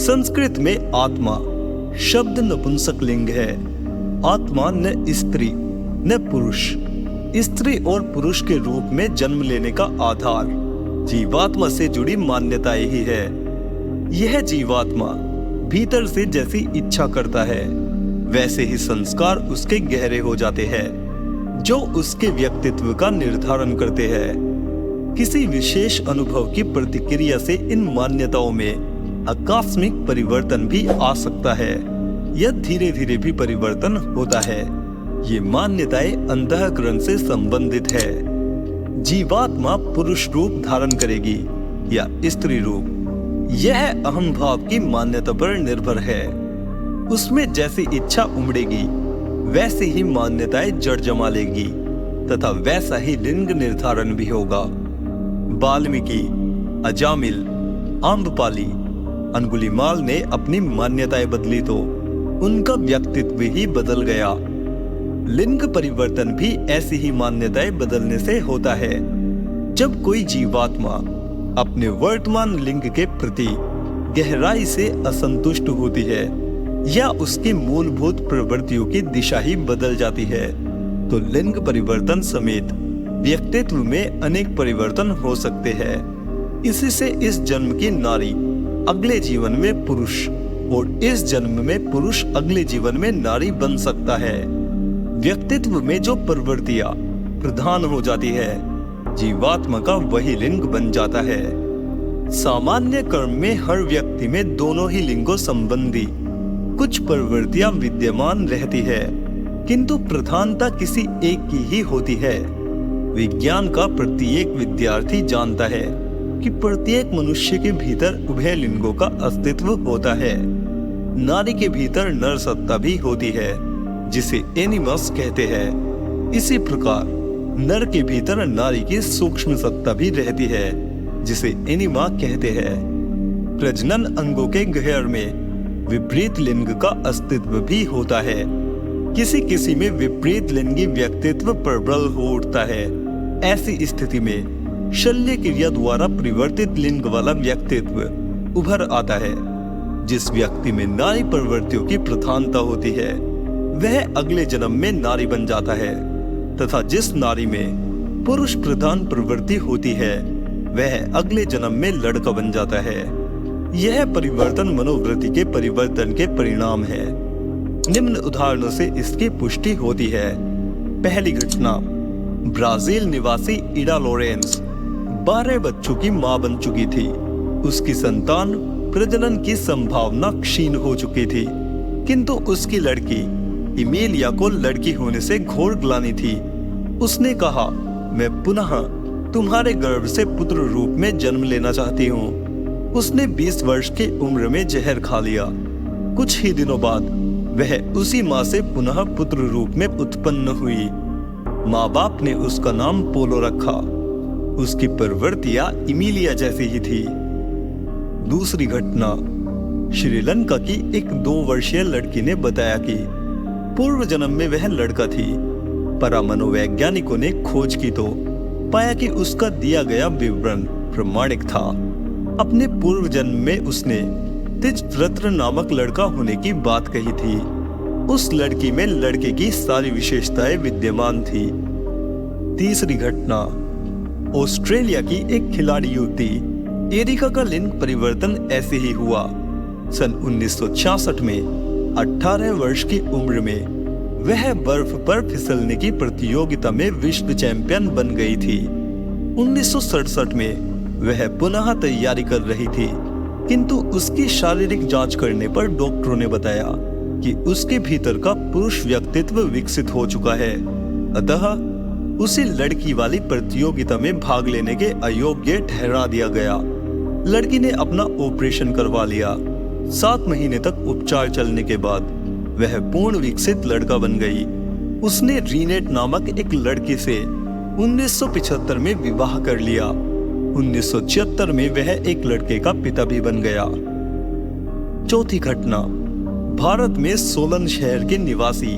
संस्कृत में आत्मा शब्द नपुंसक लिंग है। आत्मा न स्त्री न पुरुष, स्त्री और पुरुष के रूप में जन्म लेने का आधार जीवात्मा से जुड़ी मान्यताएं ही है। यह जीवात्मा भीतर से जैसी इच्छा करता है वैसे ही संस्कार उसके गहरे हो जाते हैं जो उसके व्यक्तित्व का निर्धारण करते हैं। किसी विशेष अनुभव की प्रतिक्रिया से इन मान्यताओं में आकस्मिक परिवर्तन भी आ सकता है या धीरे धीरे भी परिवर्तन होता है। ये मान्यताएं अंतःकरण से संबंधित है। जीवात्मा पुरुष रूप धारण करेगी या स्त्री रूप, यह अहम भाव की मान्यता पर निर्भर है। उसमें जैसी इच्छा उमड़ेगी वैसे ही मान्यताएं जड़ जमा लेगी तथा वैसा ही लिंग निर्धारण भी होगा। वाल्मीकि, अजामिल, आम्रपाली, अंगुलीमाल ने अपनी मान्यताएं बदली तो उनका व्यक्तित्व ही बदल गया। लिंग परिवर्तन भी ऐसी ही मान्यताएं बदलने से होता है। जब कोई जीवात्मा अपने वर्तमान लिंग के प्रति गहराई से असंतुष्ट होती है या उसकी मूलभूत प्रवृत्तियों की दिशा ही बदल जाती है तो लिंग परिवर्तन समेत व्यक्तित्व में अनेक परिवर्तन हो सकते हैं। इसी से इस जन्म की नारी अगले जीवन में पुरुष और इस जन्म में पुरुष अगले जीवन में नारी बन सकता है। व्यक्तित्व में जो प्रवृत्तियां प्रधान हो जाती है जीवात्मा का वही लिंग बन जाता है। सामान्य कर्म में हर व्यक्ति में दोनों ही लिंगों संबंधी कुछ प्रवृत्तियां विद्यमान रहती है किंतु प्रधानता किसी एक की ही होती है। विज्ञान का प्रत्येक विद्यार्थी जानता है कि प्रत्येक मनुष्य के भीतर उभय लिंगों का अस्तित्व होता है। नारी के भीतर नर सत्ता भी होती है जिसे एनिमस कहते हैं। इसी प्रकार नर के भीतर नारी की सूक्ष्म सत्ता भी रहती है जिसे एनिमा कहते हैं। प्रजनन अंगों के गह्वर में विपरीत लिंग का अस्तित्व भी होता है। किसी किसी में विपरीत लिंगी व्यक्तित्व प्रबल हो उठता है। ऐसी स्थिति में शल्य क्रिया द्वारा परिवर्तित लिंग वाला व्यक्तित्व उभर आता है। जिस व्यक्ति में नारी प्रवृत्तियों की प्रधानता होती है वह अगले जन्म में नारी बन जाता है तथा जिस नारी में पुरुष प्रधान प्रवृत्ति होती है वह अगले जन्म में लड़का बन जाता है। यह परिवर्तन मनोवृत्ति के परिवर्तन के परिणाम है। निम्न उदाहरणों से इसकी पुष्टि होती है। पहली घटना, ब्राजील निवासी इडा लोरेंस 12 बच्चों की मां बन चुकी थी। उसकी संतान प्रजनन की संभावना क्षीण हो चुकी थी किंतु उसकी लड़की इमेलिया को लड़की होने से घोर ग्लानि थी। उसने कहा, मैं पुनः तुम्हारे गर्भ से पुत्र रूप में जन्म लेना चाहती हूँ। उसने 20 वर्ष की उम्र में जहर खा लिया। कुछ ही दिनों बाद वह उसी माँ से पुनः पुत्र रूप में उत्पन्न हुई। माँ बाप ने उसका नाम पोलो रखा। उसकी प्रवृत्तियां इमिलिया जैसी ही थी। दूसरी घटना, श्रीलंका की एक 2 वर्षीय लड़की ने बताया कि पूर्व जन्म में वह लड़का थी। पर मनोवैज्ञानिकों ने खोज की तो पाया कि उसका दिया गया विवरण प्रमाणिक था। अपने पूर्व जन्म में उसने तिजव्रत्र नामक लड़का होने की बात कही थी। उस लड़की में लड़के की सारी विशेषताएं विद्यमान थी। तीसरी घटना, ऑस्ट्रेलिया की एक खिलाड़ी युवती एरिका का लिंग परिवर्तन ऐसे ही हुआ। सन 1966 में 18 वर्ष की उम्र में वह बर्फ पर फिसलने की प्रतियोगिता में विश्व चैंपियन बन गई थी। 1967 में वह पुनः तैयारी कर रही थी किंतु उसकी शारीरिक जांच करने पर डॉक्टरों ने बताया कि उसके भीतर का पुरुष व्यक्तित्व विकसित हो चुका है। अतः उसे लड़की वाली प्रतियोगिता में भाग लेने के अयोग्य ठहरा दिया गया। लड़की ने अपना ऑपरेशन करवा लिया। 7 महीने तक उपचार चलने के बाद वह पूर्ण विकसित लड़का बन गई। उसने रीनेट नामक एक लड़की से 1975 में विवाह कर लिया। 1976 में वह एक लड़के का पिता भी बन गया। चौथी घटना, भारत में सोलन शहर के निवासी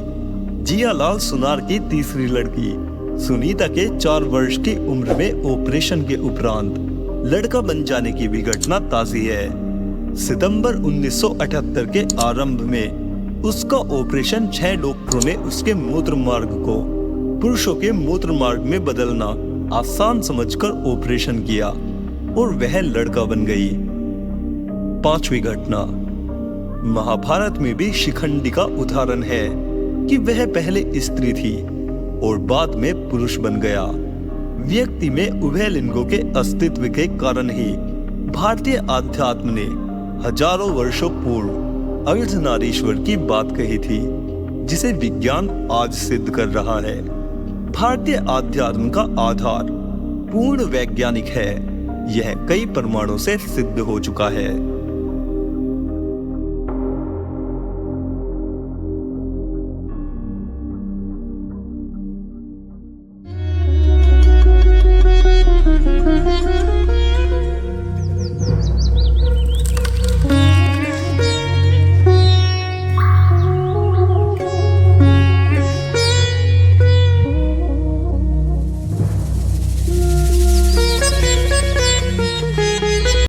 जियालाल सुनार की तीसरी लड़की सुनीता के 4 वर्ष की उम्र में ऑपरेशन के उपरांत लड़का बन जाने की भी घटना ताज़ी है। सितंबर 1978 के आरंभ में उसका ऑपरेशन 6 डॉक्टरों ने उसके मूत्र मार्ग को पुरुषों के मूत्र मार्ग में बदलना आसान समझकर ऑपरेशन किया और वह लड़का बन गई। 5वीं घटना, महाभारत में भी शिखंडी का उदाहरण है कि वह पहले स्त्री थी और बाद में पुरुष बन गया। व्यक्ति में उभय लिंगों के अस्तित्व के कारण ही भारतीय आध्यात्म ने हजारों वर्षों पूर्व अर्धनारीश्वर की बात कही थी, जिसे विज्ञान आज सिद्ध कर रहा है। भारतीय आध्यात्म का आधार पूर्ण वैज्ञानिक है। यह कई प्रमाणों से सिद्ध हो चुका है।